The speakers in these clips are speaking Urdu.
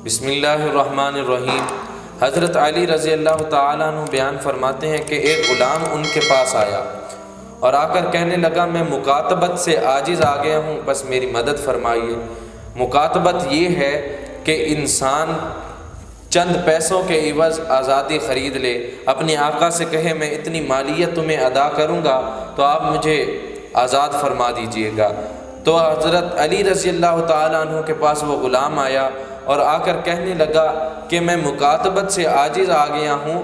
بسم اللہ الرحمن الرحیم۔ حضرت علی رضی اللہ تعالیٰ عنہ بیان فرماتے ہیں کہ ایک غلام ان کے پاس آیا اور آ کر کہنے لگا میں مکاتبت سے عاجز آ گیا ہوں، بس میری مدد فرمائیے۔ مکاتبت یہ ہے کہ انسان چند پیسوں کے عوض آزادی خرید لے، اپنے آقا سے کہے میں اتنی مالیت تمہیں ادا کروں گا تو آپ مجھے آزاد فرما دیجئے گا۔ تو حضرت علی رضی اللہ تعالیٰ عنہ کے پاس وہ غلام آیا اور آ کر کہنے لگا کہ میں مکاتبت سے عاجز آ گیا ہوں،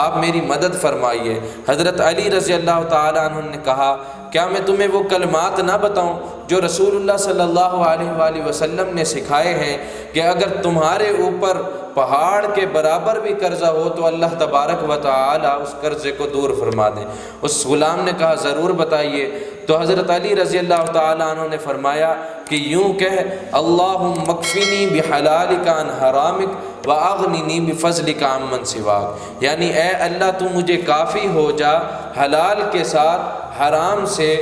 آپ میری مدد فرمائیے۔ حضرت علی رضی اللہ تعالیٰ عنہ نے کہا کیا میں تمہیں وہ کلمات نہ بتاؤں جو رسول اللہ صلی اللہ علیہ وآلہ وسلم نے سکھائے ہیں کہ اگر تمہارے اوپر پہاڑ کے برابر بھی قرضہ ہو تو اللہ تبارک و تعالی اس قرضے کو دور فرما دیں۔ اس غلام نے کہا ضرور بتائیے۔ تو حضرت علی رضی اللہ تعالیٰ عنہ نے فرمایا کہ یوں کہہ اللہم اکفنی بحلالک عن حرامک واغننی بفضلک عمن سواک، یعنی اے اللہ تو مجھے کافی ہو جا حلال کے ساتھ حرام سے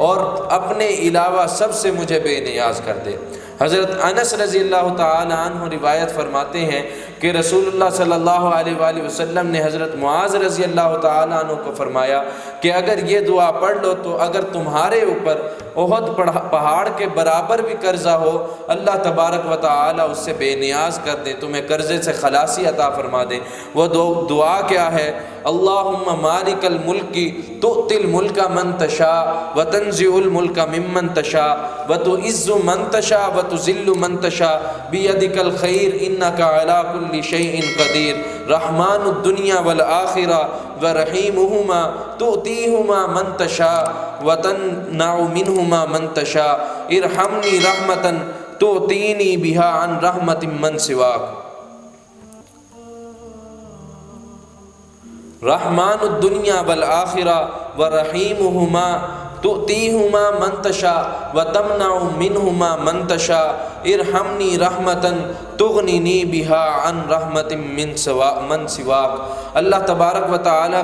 اور اپنے علاوہ سب سے مجھے بے نیاز کر دے۔ حضرت انس رضی اللہ تعالی عنہ روایت فرماتے ہیں کہ رسول اللہ صلی اللہ علیہ وآلہ وسلم نے حضرت معاذ رضی اللہ تعالی عنہ کو فرمایا کہ اگر یہ دعا پڑھ لو تو اگر تمہارے اوپر احد پہاڑ کے برابر بھی قرضہ ہو اللہ تبارک و تعالی اس سے بے نیاز کر دے، تمہیں قرضے سے خلاصی عطا فرما دے۔ وہ دعا کیا ہے؟ اللہم مالک الملک تؤتی الملک من تشاء وتنزع الملک ممن تشاء وتعز من تشاء وتذل من تشاء بیدک الخیر انک علی کل شیء قدیر رحمان الدنیا والآخرہ ورحیمہما تؤتیہما من تشاء وتمنع منہما من تشاء ارحمنی رحمتا تؤتینی بہا عن رحمت من سواک۔ رحمان الدنیا والآخرہ ورحیمہما تؤتیہما من تشاء وتمنع منہما من تشاء ارحمنی رحمتا تغننی بہا عن رحمت من سواک۔ اللہ تبارک و تعالی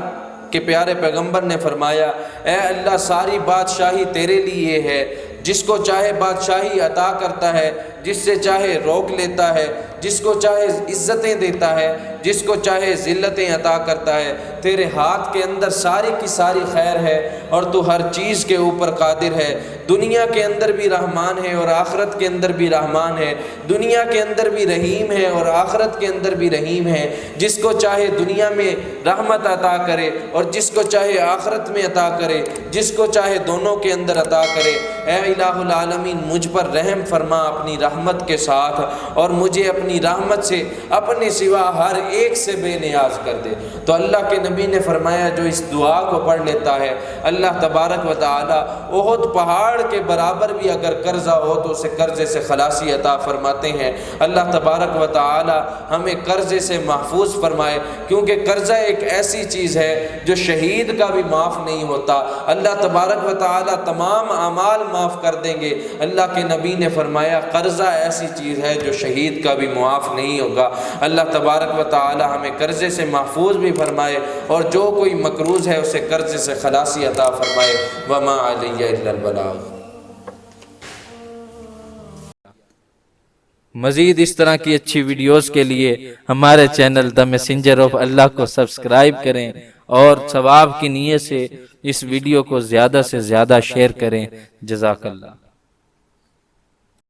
کے پیارے پیغمبر نے فرمایا اے اللہ ساری بادشاہی تیرے لیے ہے، جس کو چاہے بادشاہی عطا کرتا ہے، جس سے چاہے روک لیتا ہے، جس کو چاہے عزتیں دیتا ہے، جس کو چاہے ذلتیں عطا کرتا ہے۔ تیرے ہاتھ کے اندر ساری کی ساری خیر ہے اور تو ہر چیز کے اوپر قادر ہے۔ دنیا کے اندر بھی رحمان ہے اور آخرت کے اندر بھی رحمان ہے، دنیا کے اندر بھی رحیم ہے اور آخرت کے اندر بھی رحیم ہے۔ جس کو چاہے دنیا میں رحمت عطا کرے اور جس کو چاہے آخرت میں عطا کرے، جس کو چاہے دونوں کے اندر عطا کرے۔ اے الہ العالمین مجھ پر رحم فرما اپنی رحمت کے ساتھ اور مجھے اپنی رحمت سے اپنے سوا ہر ایک سے بے نیاز کر دے۔ تو اللہ کے نبی نے فرمایا جو اس دعا کو پڑھ لیتا ہے اللہ تبارک و تعالی احد پہاڑ کے برابر بھی اگر قرضہ ہو تو اسے قرضے سے خلاصی عطا فرماتے ہیں۔ اللہ تبارک و تعالی ہمیں قرضے سے محفوظ فرمائے، کیونکہ قرضہ ایک ایسی چیز ہے جو شہید کا بھی معاف نہیں ہوتا۔ اللہ تبارک و تعالی تمام اعمال معاف کر دیں گے۔ اللہ کے نبی نے فرمایا قرضہ ایسی چیز ہے جو شہید کا بھی معاف نہیں ہوگا۔ اللہ تبارک و تعالی ہمیں قرضے سے محفوظ بھی فرمائے اور جو کوئی مقروض ہے اسے قرضے سے خلاصی عطا فرمائے۔ وما علی الا البلاغ۔ مزید اس طرح کی اچھی ویڈیوز کے لیے ہمارے چینل دی میسنجر آف اللہ کو سبسکرائب کریں اور ثواب کی نیت سے اس ویڈیو کو زیادہ سے زیادہ شیئر کریں۔ جزاک اللہ۔